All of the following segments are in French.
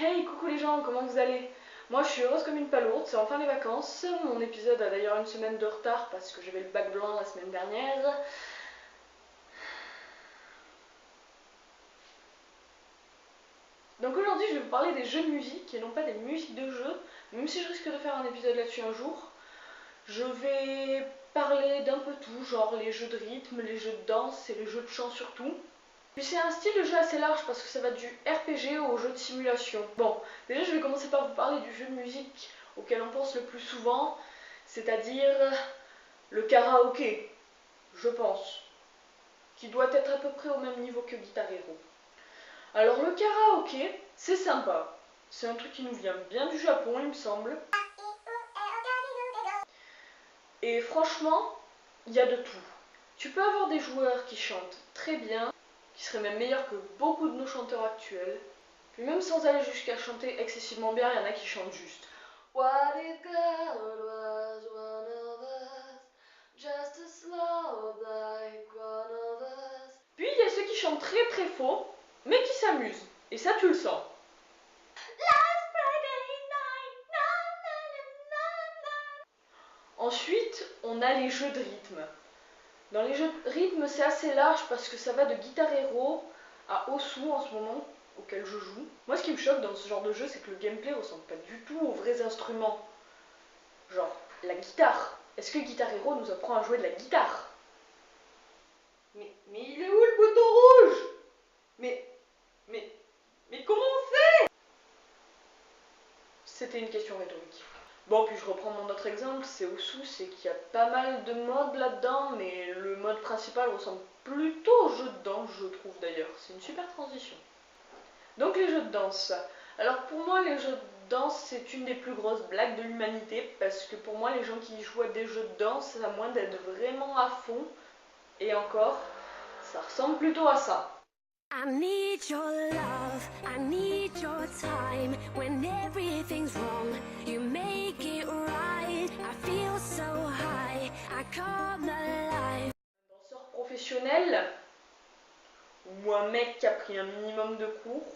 Hey, coucou les gens, comment vous allez? Moi je suis heureuse comme une palourde, c'est enfin les vacances. Mon épisode a d'ailleurs une semaine de retard parce que j'avais le bac blanc la semaine dernière. Donc aujourd'hui je vais vous parler des jeux de musique et non pas des musiques de jeux, même si je risque de faire un épisode là-dessus un jour. Je vais parler d'un peu tout, genre les jeux de rythme, les jeux de danse et les jeux de chant surtout. Puis c'est un style de jeu assez large parce que ça va du RPG au jeu de simulation. Bon, déjà je vais commencer par vous parler du jeu de musique auquel on pense le plus souvent, c'est-à-dire le karaoké, je pense, qui doit être à peu près au même niveau que Guitar Hero. Alors le karaoké, c'est sympa. C'est un truc qui nous vient bien du Japon, il me semble. Et franchement, il y a de tout. Tu peux avoir des joueurs qui chantent très bien, qui seraient même meilleurs que beaucoup de nos chanteurs actuels. Puis même sans aller jusqu'à chanter excessivement bien, il y en a qui chantent juste. What if God was one of us, just a slow like one of us. Puis il y a ceux qui chantent très très faux, mais qui s'amusent. Et ça tu le sens. Ensuite, on a les jeux de rythme. Dans les jeux de rythme, c'est assez large parce que ça va de Guitar Hero à Osu en ce moment, auquel je joue. Moi, ce qui me choque dans ce genre de jeu, c'est que le gameplay ressemble pas du tout aux vrais instruments. Genre, la guitare. Est-ce que Guitar Hero nous apprend à jouer de la guitare? Mais il est où le bouton rouge? Mais comment on fait? C'était une question rhétorique. Bon, puis je reprends mon autre exemple, c'est Osu, c'est qu'il y a pas mal de modes là-dedans, mais le mode principal ressemble plutôt au jeu de danse, je trouve d'ailleurs. C'est une super transition. Donc les jeux de danse. Alors pour moi, les jeux de danse, c'est une des plus grosses blagues de l'humanité, parce que pour moi, les gens qui jouent à des jeux de danse, à moins d'être vraiment à fond, et encore, ça ressemble plutôt à ça. I need your love, I need your time. When everything's wrong, you make it right. I feel so high, I come alive. Un danseur professionnel, ou un mec qui a pris un minimum de cours,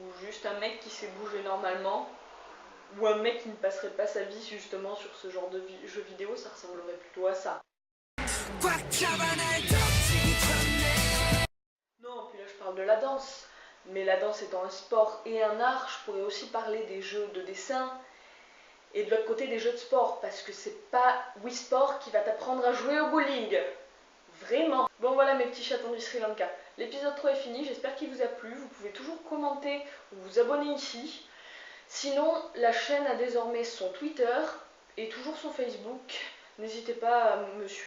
ou juste un mec qui sait bouger normalement, ou un mec qui ne passerait pas sa vie justement sur ce genre de jeu vidéo, ça ressemblerait plutôt à ça. Non, puis là je parle de la danse. Mais la danse étant un sport et un art, je pourrais aussi parler des jeux de dessin et de l'autre côté des jeux de sport, parce que c'est pas Wii Sport qui va t'apprendre à jouer au bowling. Vraiment. Bon voilà mes petits chatons du Sri Lanka. L'épisode 3 est fini, j'espère qu'il vous a plu. Vous pouvez toujours commenter ou vous abonner ici. Sinon, la chaîne a désormais son Twitter et toujours son Facebook. N'hésitez pas à me suivre.